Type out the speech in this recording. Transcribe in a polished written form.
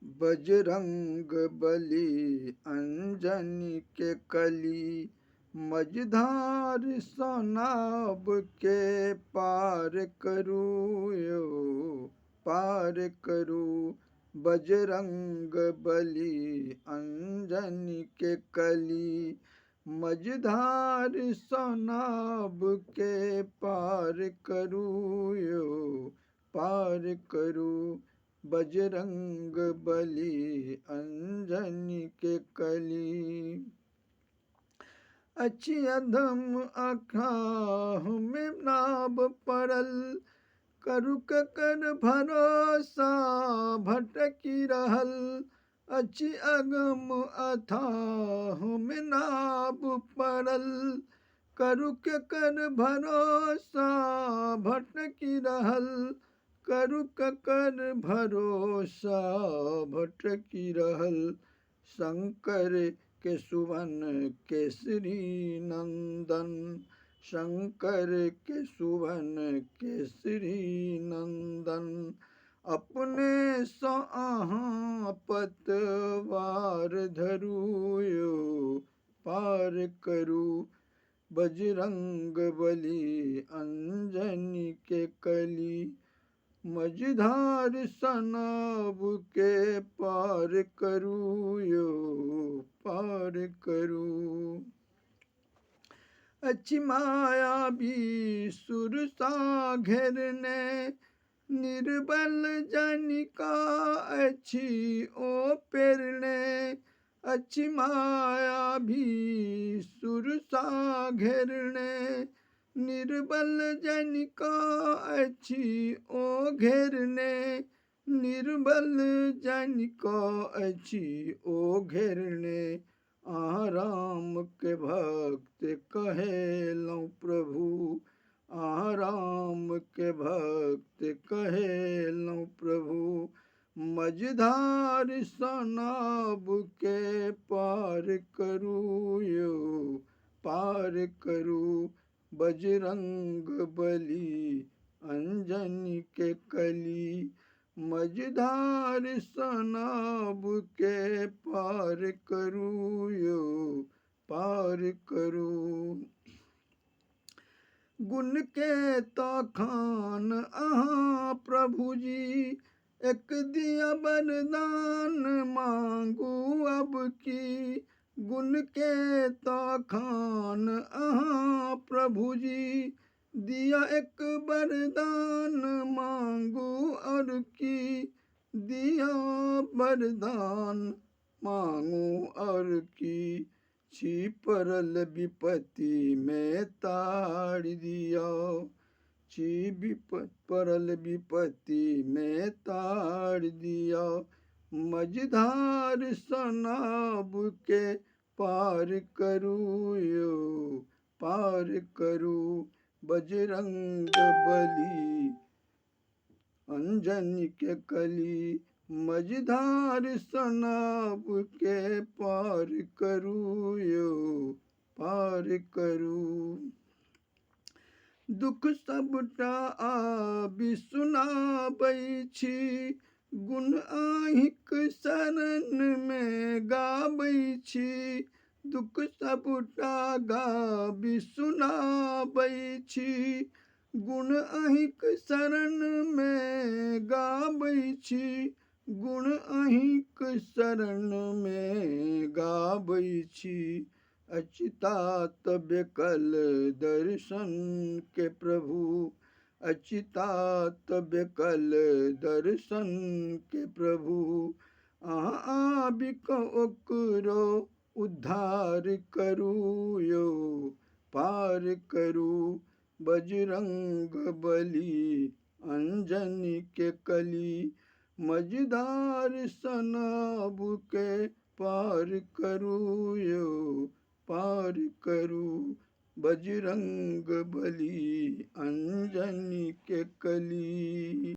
बजरंग बली अंजनी के कली, मझधार सनाब के पार करूँ यो पार करूँ। बजरंग बली अंजनी के कली, मझधार सनाब के पार करूँ यो पार करूँ। बजरंग बली अंजनी के कली, अच्छी अधम अखाह में नाब पड़ल, करुक कर भरोसा भटकी रहल। अच्छी अगम अथाह में नाब पड़ल, करुक कर भरोसा भटकी रहल। करुक कर भरोसा भटकी रहल। शंकर के सुवन केसरी नंदन, शंकर के सुवन केसरी नंदन। अपने सो अहाँ पतवार धरू यो पार करूँ। बजरंग बली अंजनी के कली, मझधार सनाब के पार करूँ यो पार करूँ। अच्छी माया भी सुरसा घेरने, निर्बल जनिका अच्छी ओ पेरने। अच्छी माया भी सुरसा घेरने, निर्बल जनिका अच्छी ओ घेरने। निर्बल जनिका अच्छी ओ घेरने। राम के भक्त कहेलौं प्रभु, राम के भक्त कहेलौं प्रभु। मझधार सनाब के पार करूँ यो पार करूँ। बजरंग बली अंजनी के कली, मझधार सनाब के पार करूँ यो पार करूँ। गुण के तो खान अहाँ प्रभु जी, एक दिया वरदान मांगू अब की। गुण के तो खान अहाँ प्रभु जी, दिया एक वरदान मांगू और की। दिया वरदान मांगू और की। छिपरल विपत्ति में ताड़ दिया, परल विपत्ति में ताड़ दिया। मझधार सनाब के पार करूँ यो पार करूँ। बजरंग बली अंजनी के कली, मझधार सनाब के पार करूँ यो पार करूँ। दुख सबटा आबि सुनाबै छी, गुण अहिंक शरण में गाबै छी। दुख सबटा गाबि सुनाबै छी, गुण अहिंक शरण में गाबै छी। गुण अहिंक शरण में गाबै छी। अचितात बेकल दर्शन के प्रभु, अचितात बेकल दर्शन के प्रभु। आबि ओकरो उद्धार करूँ यो पार करूँ। बजरंग बली अंजनी के कली, मझधार सनाब के पार करूँ यो पार करूँ। बजरंग बली अंजनी के कली।